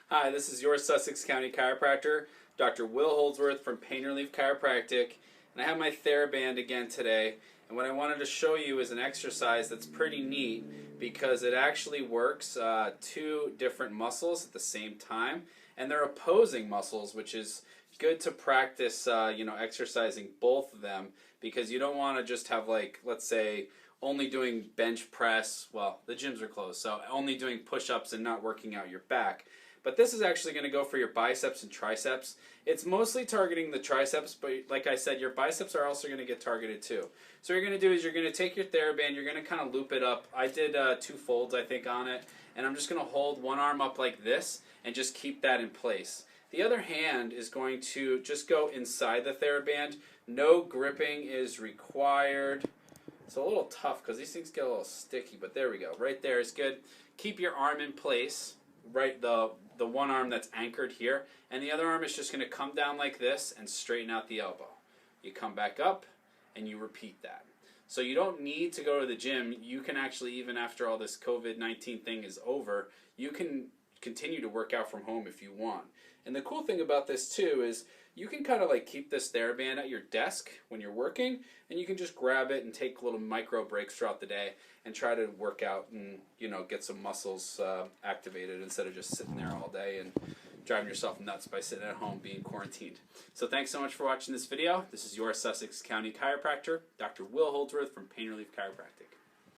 Hi, this is your Sussex County chiropractor, Dr. Will Holdsworth from Pain Relief Chiropractic, and I have my Theraband again today. And what I wanted to show you is an exercise that's pretty neat because it actually works two different muscles at the same time, and they're opposing muscles, which is good to practice, exercising both of them, because you don't want to just have, like, let's say, only doing bench press. Well, the gyms are closed, so only doing push-ups and not working out your back. But this is actually going to go for your biceps and triceps. It's mostly targeting the triceps, but like I said, your biceps are also going to get targeted too. So what you're going to do is you're going to take your Theraband, you're going to kind of loop it up. I did 2 folds, I think, on it, and I'm just going to hold one arm up like this and just keep that in place. The other hand is going to just go inside the Theraband. No gripping is required. It's a little tough because these things get a little sticky, but there we go. Right there is good. Keep your arm in place. Right, the one arm that's anchored here, and the other arm is just going to come down like this and straighten out the elbow. You come back up and you repeat that. So you don't need to go to the gym. You can actually, even after all this COVID-19 thing is over, you can continue to work out from home if you want. And the cool thing about this too is you can kind of like keep this Theraband at your desk when you're working, and you can just grab it and take little micro breaks throughout the day and try to work out and, get some muscles activated instead of just sitting there all day and driving yourself nuts by sitting at home being quarantined. So thanks so much for watching this video. This is your Sussex County chiropractor, Dr. Will Holdsworth from Pain Relief Chiropractic.